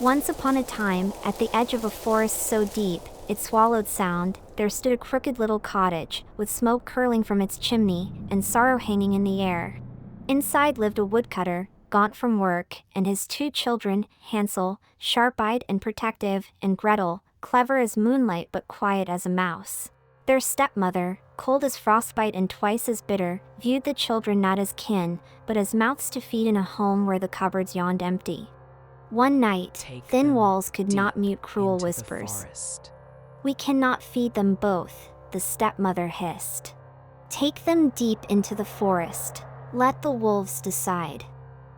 Once upon a time, at the edge of a forest so deep, it swallowed sound, there stood a crooked little cottage, with smoke curling from its chimney, and sorrow hanging in the air. Inside lived a woodcutter, gaunt from work, and his two children, Hansel, sharp-eyed and protective, and Gretel, clever as moonlight but quiet as a mouse. Their stepmother, cold as frostbite and twice as bitter, viewed the children not as kin, but as mouths to feed in a home where the cupboards yawned empty. One night, thin walls could not mute cruel whispers. "We cannot feed them both," the stepmother hissed. "Take them deep into the forest. Let the wolves decide."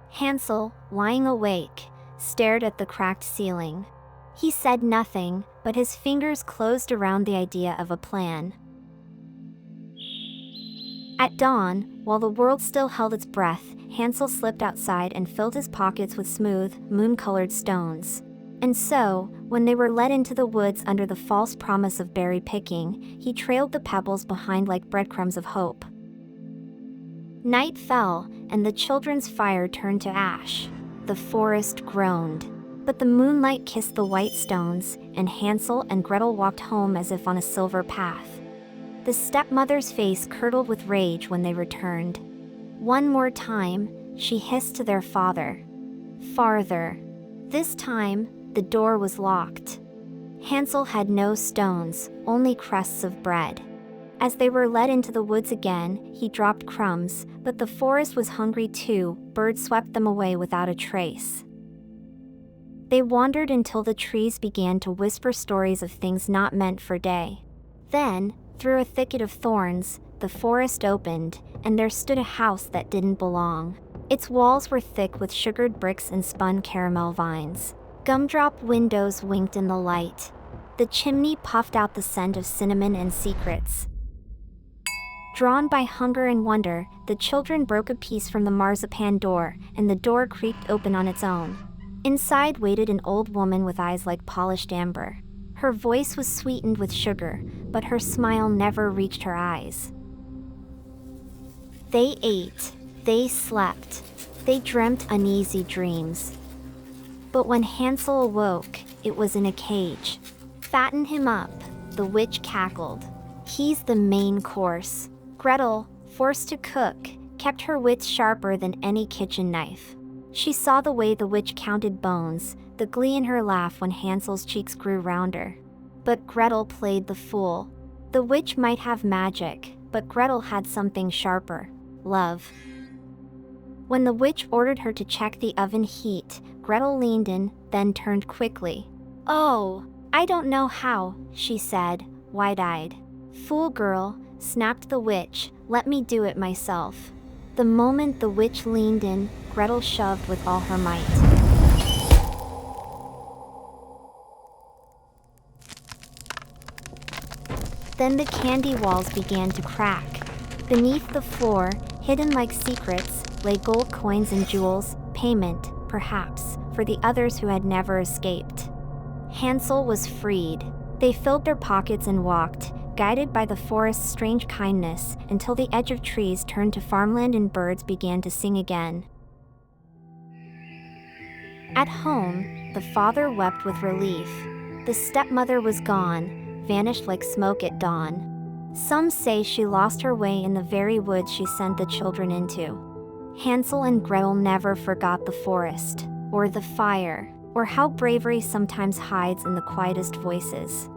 Hansel, lying awake, stared at the cracked ceiling. He said nothing, but his fingers closed around the idea of a plan. At dawn, while the world still held its breath, Hansel slipped outside and filled his pockets with smooth, moon-colored stones. And so, when they were led into the woods under the false promise of berry picking, he trailed the pebbles behind like breadcrumbs of hope. Night fell, and the children's fire turned to ash. The forest groaned. But the moonlight kissed the white stones, and Hansel and Gretel walked home as if on a silver path. The stepmother's face curdled with rage when they returned. "One more time," she hissed to their father. "Farther." This time, the door was locked. Hansel had no stones, only crusts of bread. As they were led into the woods again, he dropped crumbs, but the forest was hungry too, birds swept them away without a trace. They wandered until the trees began to whisper stories of things not meant for day. Then, through a thicket of thorns, the forest opened, and there stood a house that didn't belong. Its walls were thick with sugared bricks and spun caramel vines. Gumdrop windows winked in the light. The chimney puffed out the scent of cinnamon and secrets. Drawn by hunger and wonder, the children broke a piece from the marzipan door, and the door creaked open on its own. Inside waited an old woman with eyes like polished amber. Her voice was sweetened with sugar, but her smile never reached her eyes. They ate, they slept, they dreamt uneasy dreams. But when Hansel awoke, it was in a cage. "Fatten him up," the witch cackled. "He's the main course." Gretel, forced to cook, kept her wits sharper than any kitchen knife. She saw the way the witch counted bones, the glee in her laugh when Hansel's cheeks grew rounder. But Gretel played the fool. The witch might have magic, but Gretel had something sharper: love. When the witch ordered her to check the oven heat, Gretel leaned in, then turned quickly. "Oh, I don't know how," she said, wide-eyed. "Fool girl," snapped the witch, "let me do it myself." The moment the witch leaned in, Gretel shoved with all her might. Then the candy walls began to crack. Beneath the floor, hidden like secrets, lay gold coins and jewels, payment, perhaps, for the others who had never escaped. Hansel was freed. They filled their pockets and walked, guided by the forest's strange kindness, until the edge of trees turned to farmland and birds began to sing again. At home, the father wept with relief. The stepmother was gone, vanished like smoke at dawn. Some say she lost her way in the very woods she sent the children into. Hansel and Gretel never forgot the forest, or the fire, or how bravery sometimes hides in the quietest voices.